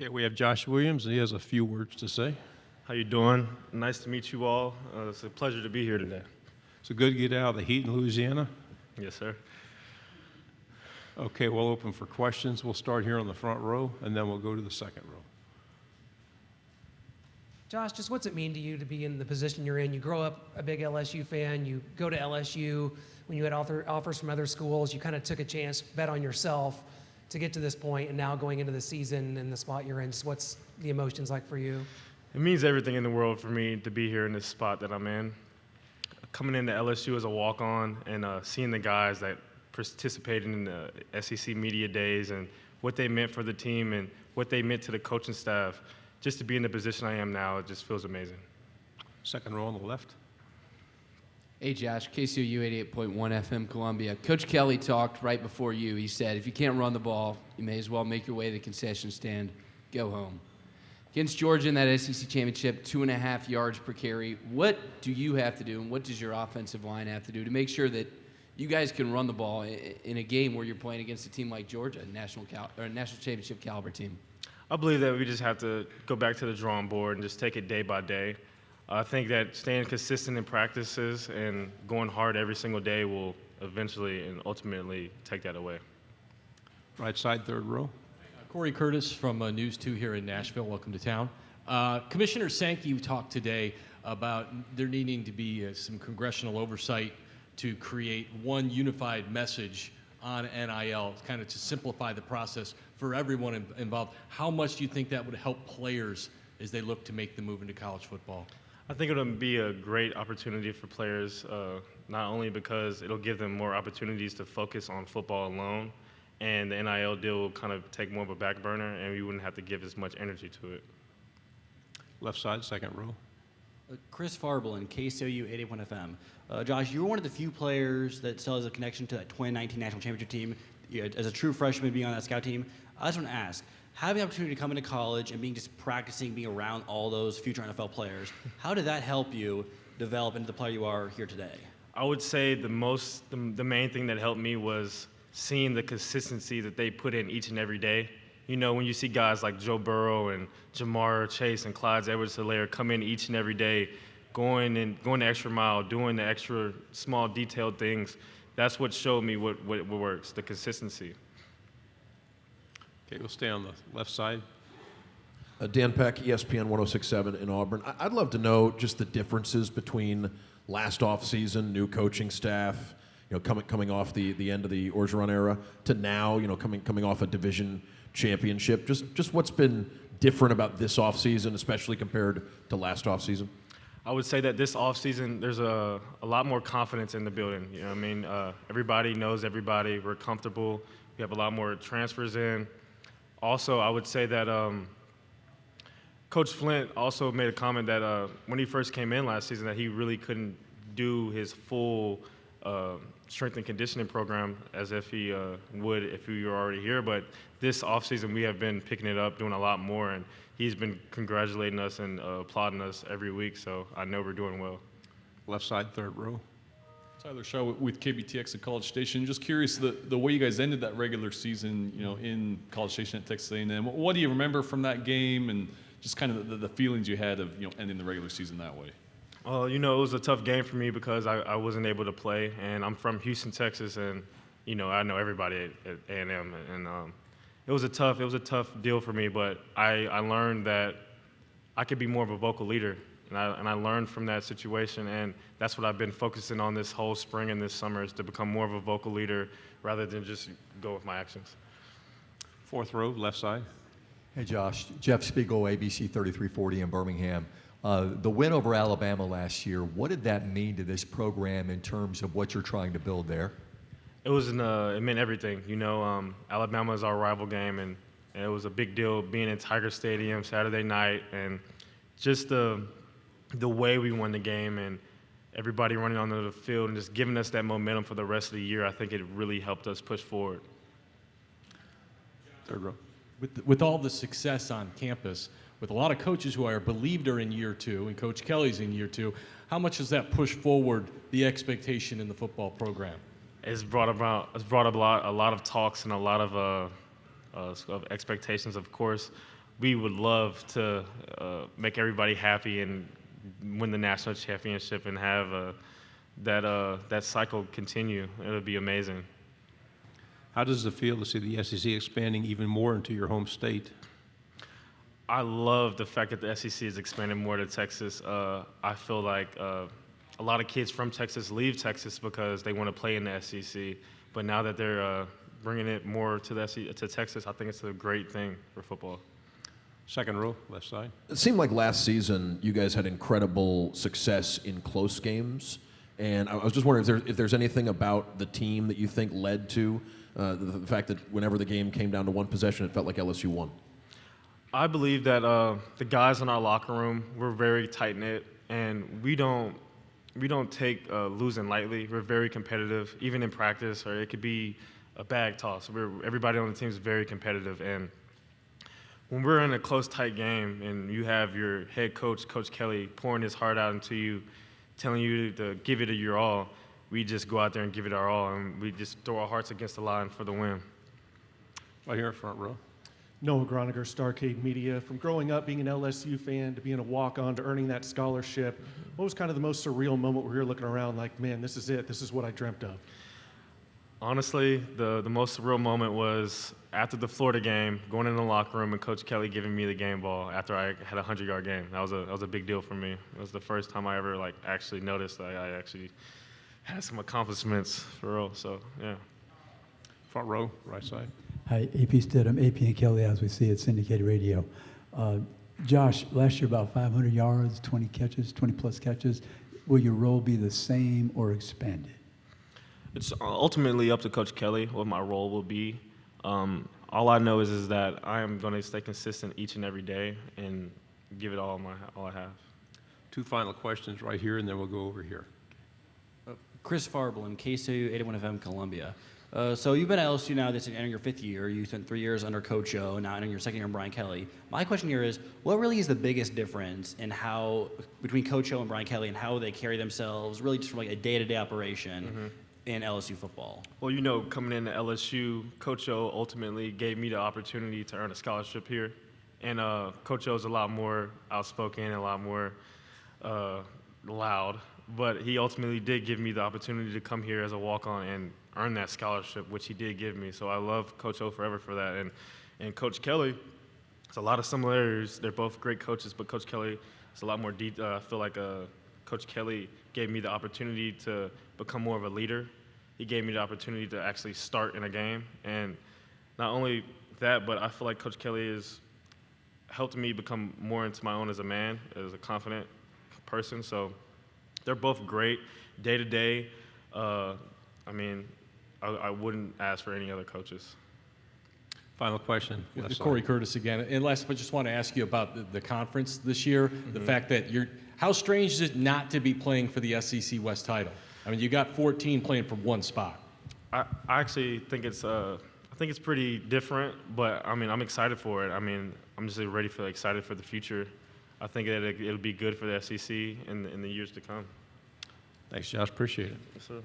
Okay, we have Josh Williams, and he has a few words to say. How you doing? Nice to meet you all. It's a pleasure to be here today. So good to get out of the heat in Louisiana. Yes, sir. Okay, we'll open for questions. We'll start here on the front row, and then we'll go to the second row. Josh, just what's it mean to you to be in the position you're in? You grow up a big LSU fan. You go to LSU. When you had offers from other schools, you kind of took a chance, bet on yourself to get to this point, and now going into the season and the spot you're in. Just what's the emotions like for you? It means everything in the world for me to be here in this spot that I'm in. Coming into LSU as a walk-on and seeing the guys that participated in the SEC media days and what they meant for the team and what they meant to the coaching staff, just to be in the position I am now, it just feels amazing. Second row on the left. Hey Josh, KCOU 88.1 FM Columbia. Coach Kelly talked right before you. He said, if you can't run the ball, you may as well make your way to the concession stand, go home. Against Georgia in that SEC championship, 2.5 yards per carry. What do you have to do, and what does your offensive line have to do to make sure that you guys can run the ball in a game where you're playing against a team like Georgia, a national championship caliber team? I believe that we just have to go back to the drawing board and just take it day by day. I think that staying consistent in practices and going hard every single day will eventually and ultimately take that away. Right side, third row. Corey Curtis from News 2 here in Nashville. Welcome to town. Commissioner Sankey talked today about there needing to be some congressional oversight to create one unified message on NIL, kind of to simplify the process for everyone involved. How much do you think that would help players as they look to make the move into college football? I think it'll be a great opportunity for players, not only because it'll give them more opportunities to focus on football alone, and the NIL deal will kind of take more of a back burner, and we wouldn't have to give as much energy to it. Left side, second row. Chris Farblin, KCOU 81 FM. Josh, you were one of the few players that still has a connection to that 2019 national championship team. As a true freshman being on that scout team, I just want to ask, having the opportunity to come into college and being just practicing, being around all those future NFL players, how did that help you develop into the player you are here today? I would say the main thing that helped me was seeing the consistency that they put in each and every day. You know, when you see guys like Joe Burrow and Jamar Chase and Clyde Edwards-Helaire come in each and every day, going the extra mile, doing the extra small detailed things, that's what showed me what works, the consistency. Okay, we'll stay on the left side. Dan Peck, ESPN 1067 in Auburn. I'd love to know just the differences between last offseason, new coaching staff, coming off the end of the Orgeron era to now, coming off a division championship. Just what's been different about this offseason, especially compared to last offseason? I would say that this offseason, there's a lot more confidence in the building. You know what I mean? Everybody knows everybody. We're comfortable. We have a lot more transfers in. Also, I would say that Coach Flint also made a comment that when he first came in last season that he really couldn't do his full strength and conditioning program as if he would if he were already here. But this offseason, we have been picking it up, doing a lot more, and he's been congratulating us and applauding us every week, so I know we're doing well. Left side, third row. Tyler Shaw with KBTX at College Station. Just curious, the way you guys ended that regular season, in College Station at Texas A&M. What do you remember from that game, and just kind of the feelings you had of ending the regular season that way? It was a tough game for me because I wasn't able to play, and I'm from Houston, Texas, and I know everybody at A&M, and it was a tough deal for me. But I learned that I could be more of a vocal leader. And I learned from that situation, and that's what I've been focusing on this whole spring and this summer is to become more of a vocal leader rather than just go with my actions. Fourth row, left side. Hey, Josh. Jeff Spiegel, ABC 3340 in Birmingham. The win over Alabama last year, what did that mean to this program in terms of what you're trying to build there? It meant everything. Alabama is our rival game, and it was a big deal being in Tiger Stadium Saturday night, and just the way we won the game and everybody running onto the field and just giving us that momentum for the rest of the year, I think it really helped us push forward. Third row. With all the success on campus, with a lot of coaches who I believed are in year two, and Coach Kelly's in year two, how much does that push forward the expectation in the football program? It's brought up a lot of talks and a lot of expectations, of course. we would love to make everybody happy and win the national championship and have that cycle continue. It would be amazing. How does it feel to see the SEC expanding even more into your home state? I love the fact that the SEC is expanding more to Texas. I feel like a lot of kids from Texas leave Texas because they want to play in the SEC. But now that they're bringing it more to to Texas, I think it's a great thing for football. Second row, left side. It seemed like last season you guys had incredible success in close games, and I was just wondering if there's anything about the team that you think led to the fact that whenever the game came down to one possession, it felt like LSU won. I believe that the guys in our locker room, we're very tight-knit, and we don't take losing lightly. We're very competitive, even in practice, or it could be a bag toss. Everybody on the team is very competitive, and when we're in a close, tight game and you have your head coach, Coach Kelly, pouring his heart out into you, telling you to give it your all, we just go out there and give it our all, and we just throw our hearts against the line for the win. Right here in front row. Noah Groniger, Starcade Media. From growing up being an LSU fan to being a walk-on to earning that scholarship, what was kind of the most surreal moment where you're looking around like, man, this is it. This is what I dreamt of? Honestly, the most surreal moment was after the Florida game, going in the locker room and Coach Kelly giving me the game ball after I had a 100-yard game. That was a big deal for me. It was the first time I ever actually noticed that I actually had some accomplishments for real. So yeah. Front row, right side. Hi, AP Stidham, AP and Kelly, as we see at syndicated radio. Josh, last year about 500 yards, 20 catches, 20-plus catches. Will your role be the same or expanded? It's ultimately up to Coach Kelly what my role will be. All I know is that I am going to stay consistent each and every day and give it all I have. Two final questions right here, and then we'll go over here. Chris Farblin, KCOU 81 FM Columbia. So you've been at LSU now, this is entering your 5th year. You spent 3 years under Coach O, now entering your 2nd year in Brian Kelly. My question here is, what really is the biggest difference in between Coach O and Brian Kelly and how they carry themselves, really just from like a day-to-day operation in LSU football? Well, you know, coming into LSU, Coach O ultimately gave me the opportunity to earn a scholarship here. And Coach O is a lot more outspoken, a lot more loud. But he ultimately did give me the opportunity to come here as a walk-on and earn that scholarship, which he did give me. So I love Coach O forever for that. And Coach Kelly, it's a lot of similarities. They're both great coaches, but Coach Kelly is a lot more deep. I feel like Coach Kelly gave me the opportunity to become more of a leader. He gave me the opportunity to actually start in a game. And not only that, but I feel like Coach Kelly has helped me become more into my own as a man, as a confident person. So they're both great day to day. I mean, I wouldn't ask for any other coaches. Final question. left side. Corey Curtis again. And last, but just want to ask you about the conference this year. The fact that how strange is it not to be playing for the SEC West title? I mean, you got 14 playing for one spot. I actually think it's pretty different, but I mean, I'm excited for it. I mean, I'm just excited for the future. I think that it'll be good for the SEC in the years to come. Thanks, Josh. Appreciate it. Yes, sir.